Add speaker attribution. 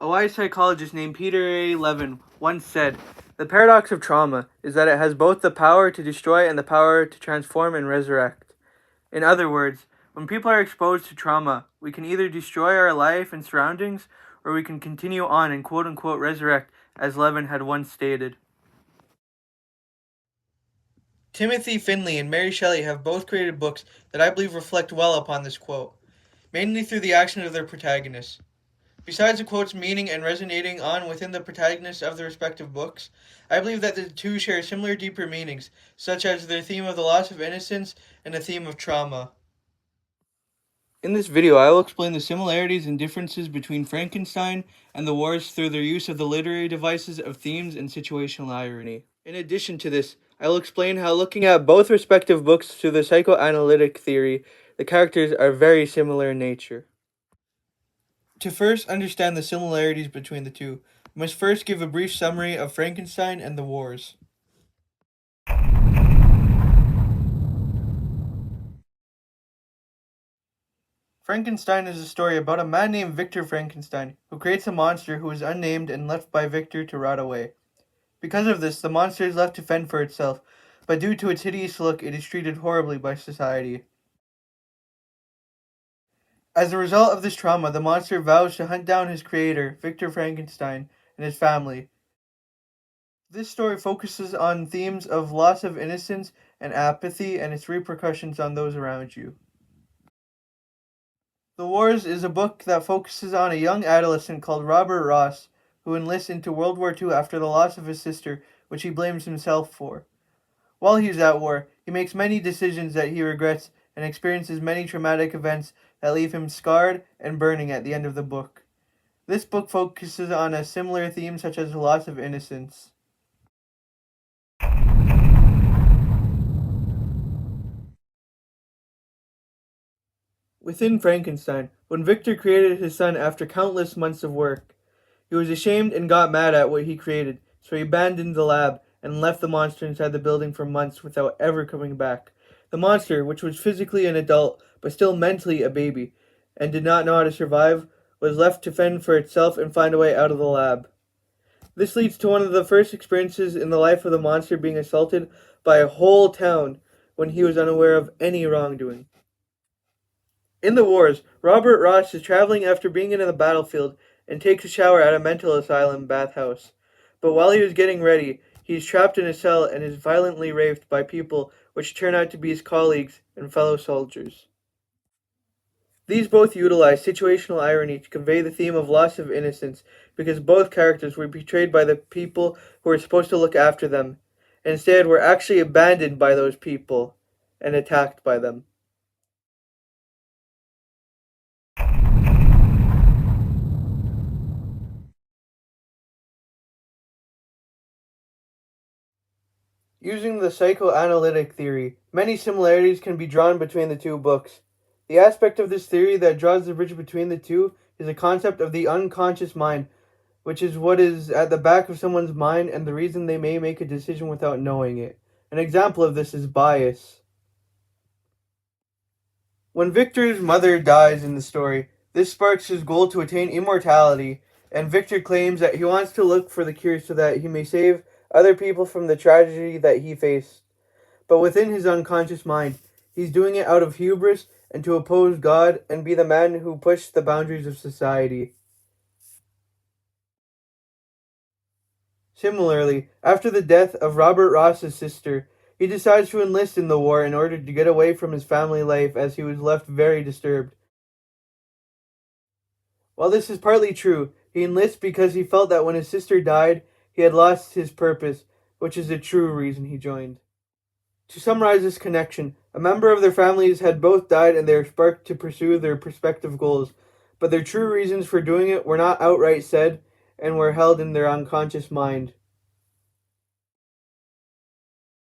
Speaker 1: A wise psychologist named Peter A. Levin once said, "The paradox of trauma is that it has both the power to destroy and the power to transform and resurrect." In other words, when people are exposed to trauma, we can either destroy our life and surroundings, or we can continue on and quote-unquote resurrect, as Levin had once stated. Timothy Finley and Mary Shelley have both created books that I believe reflect well upon this quote, mainly through the action of their protagonists. Besides the quote's meaning and resonating on within the protagonists of the respective books, I believe that the two share similar deeper meanings, such as their theme of the loss of innocence and the theme of trauma. In this video, I will explain the similarities and differences between Frankenstein and the Wars through their use of the literary devices of themes and situational irony. In addition to this, I will explain how, looking at both respective books through the psychoanalytic theory, the characters are very similar in nature. To first understand the similarities between the two, we must first give a brief summary of Frankenstein and the Wars. Frankenstein is a story about a man named Victor Frankenstein, who creates a monster who is unnamed and left by Victor to rot away. Because of this, the monster is left to fend for itself, but due to its hideous look, it is treated horribly by society. As a result of this trauma, the monster vows to hunt down his creator, Victor Frankenstein, and his family. This story focuses on themes of loss of innocence and apathy and its repercussions on those around you. The Wars is a book that focuses on a young adolescent called Robert Ross, who enlists into World War II after the loss of his sister, which he blames himself for. While he is at war, he makes many decisions that he regrets and experiences many traumatic events that leave him scarred and burning at the end of the book. This book focuses on a similar theme such as the loss of innocence. Within Frankenstein, when Victor created his son after countless months of work, he was ashamed and got mad at what he created, so he abandoned the lab and left the monster inside the building for months without ever coming back. The monster, which was physically an adult but still mentally a baby and did not know how to survive, was left to fend for itself and find a way out of the lab. This leads to one of the first experiences in the life of the monster being assaulted by a whole town when he was unaware of any wrongdoing. In the Wars, Robert Ross is traveling after being in the battlefield and takes a shower at a mental asylum bathhouse. But while he was getting ready, he is trapped in a cell and is violently raped by people which turn out to be his colleagues and fellow soldiers. These both utilize situational irony to convey the theme of loss of innocence because both characters were betrayed by the people who were supposed to look after them, and instead were actually abandoned by those people and attacked by them. Using the psychoanalytic theory, many similarities can be drawn between the two books. The aspect of this theory that draws the bridge between the two is the concept of the unconscious mind, which is what is at the back of someone's mind and the reason they may make a decision without knowing it. An example of this is bias. When Victor's mother dies in the story, this sparks his goal to attain immortality, and Victor claims that he wants to look for the cure so that he may save other people from the tragedy that he faced. But within his unconscious mind, he's doing it out of hubris and to oppose God and be the man who pushed the boundaries of society. Similarly, after the death of Robert Ross's sister, he decides to enlist in the war in order to get away from his family life as he was left very disturbed. While this is partly true, he enlists because he felt that when his sister died, he had lost his purpose, which is the true reason he joined. To summarize this connection, a member of their families had both died and they were sparked to pursue their respective goals, but their true reasons for doing it were not outright said and were held in their unconscious mind.